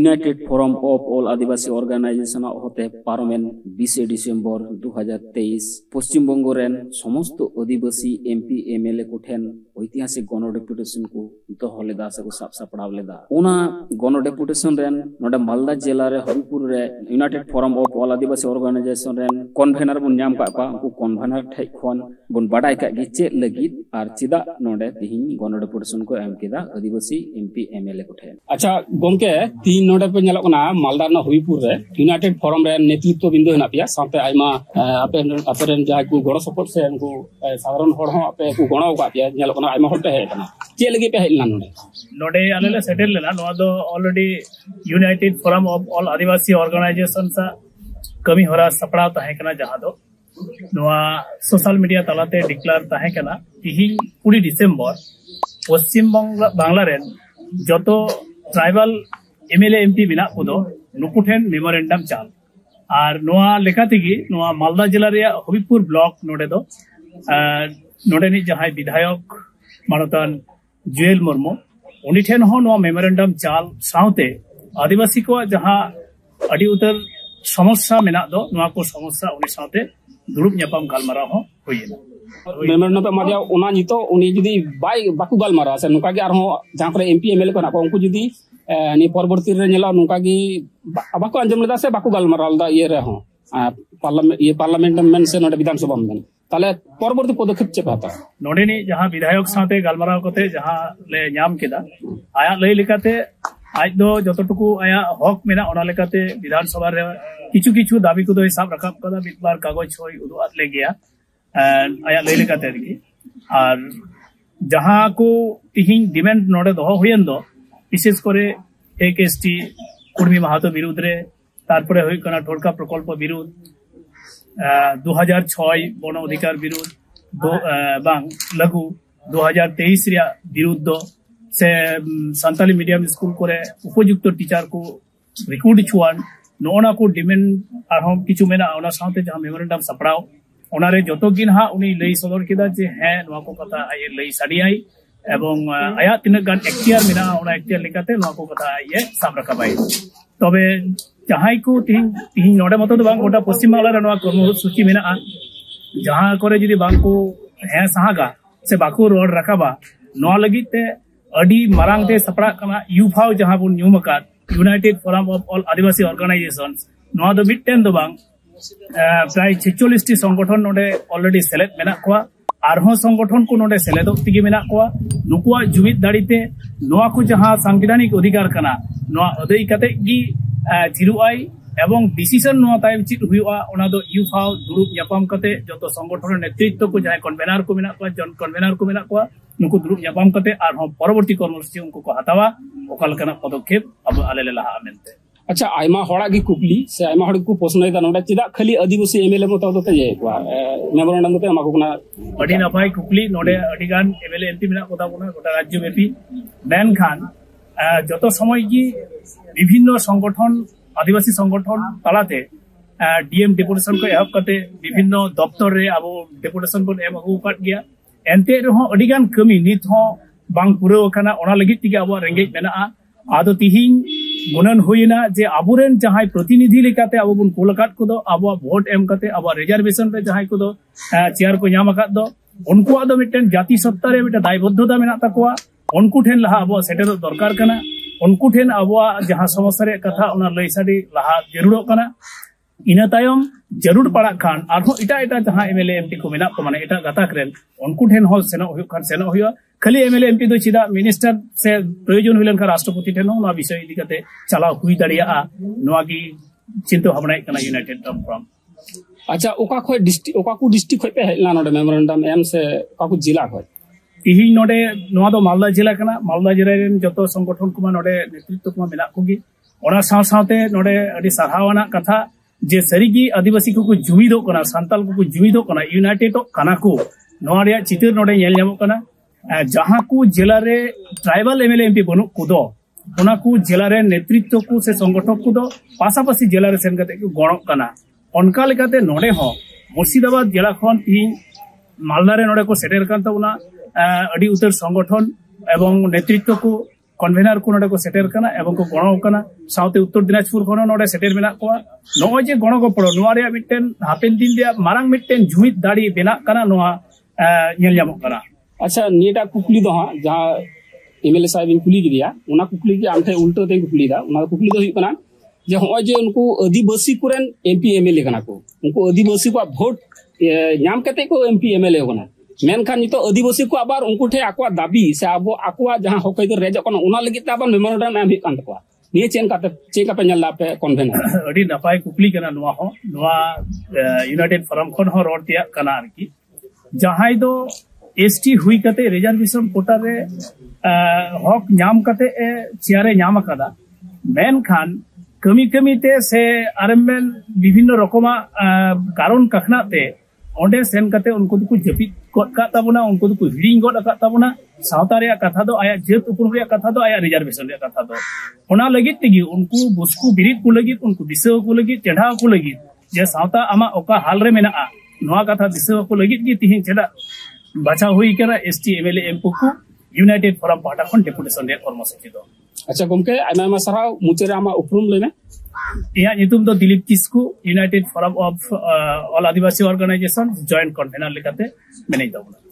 United forum of all Adivasi Organisation होते पारमेन 20 December 2023 Paschim Banga rain समस्त आदिवासी एमपी एमएलए को ठेन ऐतिहासिक गण डेपुटेशन को दोहो लेदा से को साब सापड़ाव लेदा उना गण डेपुटेशन रेन नोडे मालदा जिला रे हरिपुर रे United forum of all Adivasi Organisation रेन कन्वेनर बन नाम का उनको कन्वेनर ठै खन बन बाडाय का गे चे लगित आर चिदा नोडे तिहिन गण डेपुटेशन को एम केदा आदिवासी एमपी एमएलए को ठेन। अच्छा गोमके तीन नोडे पे नेलो कना मालदा ना हरिपुर रे यूनाइटेड फोरम रे नेतृत्व बिंदु हेना पिया साथे आइमा अपेरन जहा को गण सपोर्ट से उनको साधारण हर हो आपे को गणो का पिया नेलो कना आइमा होते है कना चे लगे पे हेलना नोडे नोडे आलेले सेटल लेना नो दो already United forum of all Adivasi Organisation सा कमी होरा सपड़ा ताहे कना जहा दो नोआ सोशल मीडिया तलाते डिक्लेयर ताहे कना तिहि 20 डिसेम्बर पश्चिम बांग्ला रेन जतो ट्राइबल एमएलए एमपी बिना को नुकुठेन मेमोरेंडम चाल और नोआ लेखातेगी नोआ मालदा जिला रे हबिबपुर ब्लॉक नोडे दो नोडेनी जहां विधायक मानतान जुएल मुर्मू उनी ठेन हो नोआ मेमोरेंडम चाल साउते आदिवासी को जहां अडी उतर समस्या मेना दो नोआ को समस्या उनी साउते दुरुप न्यापाम गालमारा हो होइना मेमोरेंडम पे मादिया ओना नितो उनी जुदी बाकु गालमारा से नुका गे आरो जहां पर एमपी एमएलए को ना उनको जुदी नि परवर्ती रे नेला नुका गी बाकु अंजम लेदा से बाकु गालमारा दा ये रे हो पार्लियामेंट में से नोडे विधानसभा में ताले परवर्ती पदक्षेप चे पाता नोडेनी जहां विधायक साथे गालमारा कोते जहां ले न्याम केदा आया लई लेकाते आज दो जतटुकु आया हक मेना ओना लेकाते विधानसभा रे किछु किछु दाबी को दो हिसाब रखाब कदा बितबार कागज होय उदु ले गया आया लई लेकाते रगी और जहां को तिहिं डिमांड नोडे दो होयन दो विशेष करे एक एसटी कुर्मी महातो विरुद्ध रे तारपरे होय कना ठोड़का प्रकल्प विरुद्ध 2006 वन अधिकार विरुद्ध बांग लघु 2023 रिया विरुद्ध से संताली मीडियम स्कूल करे उपयुक्त टीचर को रिक्रूट छुआन नोना को डिमांड आरहोम किछु मेना ओना साथे जहां मेमोरेंडम सपड़ाव ओनारे जतो गिन हा उनी लई सदर केदा जे है नोआ को कथा आय लई साडियाई एवं आया तीन गान एक्टियर मेना ओना एक्टियर लेकाते नोआ को कथा ये साब रखाबाई तबे जहां को तिहिं नोडे मतो दो बांग गोटा पश्चिम बांग्ला रे नोआ कर्मसूची मेना जहां करे जदी बांग को है सहागा से बाकू रोड रखाबा नोआ लगी ते अडी मारांग ते सपड़ा कना यूफाव जहां बुन न्यूमका united forum of all Adivasi organisations नोआ दो मिटटेन दो बांग प्राय 46 टी संगठन नोडे ऑलरेडी सेलेक्ट मेना कोआ आरहों संगठन को नोडे सेलेदो तिगे मेना कोआ नुकुआ जुमित दाड़ीते नोआ को जहां संवैधानिक अधिकार कना नोआ अदई काते गी थिरुआई एवं डिसीजन नोआ ताइम चित हुआ ओना दो यूफाव दुरुप यापाम कते जतो संगठन नेतृत्व को जहां कन्वेनर को मेना कोआ जन कन्वेनर को मेना कोआ नुकु दुरुप यापाम कते आरहों परवर्ती कर्मसूची उनको को हतावा ओकाल कना पदक्षेप अब आले लहा मेनते। अच्छा आइमा होड़ा की कुपली से आइमा होड़ को प्रश्न दा नोडा चिदा खाली आदिवासी एमएलए मतो दते जे को मेमोरेंडम ते माको कना अडी नपाय कुपली नोडे अडीगान एमएलए एमपी मेना कोता कोना गोटा राज्य व्यापी मेन खान जतो समय की विभिन्न संगठन आदिवासी संगठन तलाते डीएम डेपुटेशन को एहब कते विभिन्न दफ्तर रे अब डेपुटेशन को एम अगु काट गया एनते रहो अडीगान कमी नित हो बांग पुरो खाना ओना लगी तिगे अब रेंगेज मेना आदो तिहिं गुणन होइना जे आबुरेन जहां प्रतिनिधि लेकाते अब बुन कोलकाट को दो अब वोट एम कते अब रिजर्वेशन रे जहां को दो चेयर को नाम आकाद दो उनको आदो मिटन जाति सत्ता रे मिटा दायबद्धता मेना तकवा उनको ठेन लहा अब सेटर दरकार कना उनको ठेन अब जहां समस्या रे कथा ओना लई साडी लहा जरूर कना इना तायम जरूर पड़ा खान आरो इटा इटा जहां एमएलए एमपी को मेना को माने इटा गाताक रेन उनको ठेन हो सेनो हुयो खान सेनो हुयो खाली एमएलए एमपी दो चिदा मिनिस्टर से प्रयोजन हुइलन का राष्ट्रपति ठेन हो ना विषय इदी कते चलाव हुई दड़िया नोआ की चिंता भावना कना यूनाइटेड फ्रॉम। अच्छा ओका खय डिस्ट्रिक्ट ओका को डिस्ट्रिक्ट खय पे हेलना नोडे मेमोरेंडम एम से ओका को जिला खय तिहि नोडे नोआ दो मालदा जिला कना मालदा जिला रेन जतो संगठन को नोडे नेतृत्व को मेना कोगी ओना साव सावते नोडे अडी सराहवाना कथा जे सरीगी आदिवासी को जुमिदो कना सांताल को जुमिदो कना यूनाइटेड कना को नोआ रे चितर नोडे नेल जामो कना जहां को जिला रे ट्राइबल एमएलए एमपी बनु कुदो ओना को जिला रे नेतृत्व को से संगठन को दो पासापासी जिला रे सेन कते को गणो कना ओनका लेकाते नोडे हो मुर्शिदाबाद जिला खन ती मालदा रे नोडे को सेटेल कान तबना अडी उतर संगठन एवं नेतृत्व को कन्वेनर को नोडे को सेटर करना एवं को गणो करना साउथ उत्तर दिनाजपुर खनो नोडे सेटर मेना को नोय जे गणो को पड़ो नोआ रे मिटन हापेन दिन दिया मारांग मिटन जुमित दाड़ी बेना करना नोआ नेल जामो करना। अच्छा नीटा कुकली दो हां जहां एमएलए साहब इन कुली गिया उना कुकली के आमथे उल्टो ते कुकली दा उना कुकली दो हुई कना जे होय जे उनको आदिवासी कुरेन एमपी एमएलए कना को उनको आदिवासी को वोट नाम कते को एमपी एमएलए होना मेनखान नितो आदिवासी को आबार उनको ठे आको दाबी से आबो आको जहां होकय दो रेज कोन उना लगी ताबन मेमोरेंडम एम हिक कान तको निये चेन का पे नला पे कन्वेनर अडी नपाय कुकली कना नोआ हो नोआ यूनाइटेड फोरम खन हो रोड तिया कना आरकी जहां दो एसटी हुई कते रिजर्वेशन कोटा रे हक नाम कते चेयरे नाम कदा मेनखान कमी कमी ते से आरएमएन विभिन्न रकमा कारण कखना ते ओंडे सेन कते उनको को जपित का ताबुना उनको को हिडिंग गड का ताबुना सावता रे कथा दो आया जेत उपुर रे कथा दो आया रिजर्वेशन रे कथा दो ओना लगित तेगी उनको बुस्कु बिरित को लगित उनको दिसो को लगित चढ़ा को लगित जे सावता आमा ओका हाल रे मेना नोआ कथा दिसो को लगित की तिहिं चेदा बाचा हुई करा एसटी एमएलए एमपी को यूनाइटेड फोरम पाटा खन डेपुटेशन रे कर्मसूची दो। अच्छा गमके आयमा सराव मुचेरा आमा उपरुम लेने इहा नितुम दो Dilip Kisku united forum of all Adivasi organisation joint convener लेकाते मेने दो।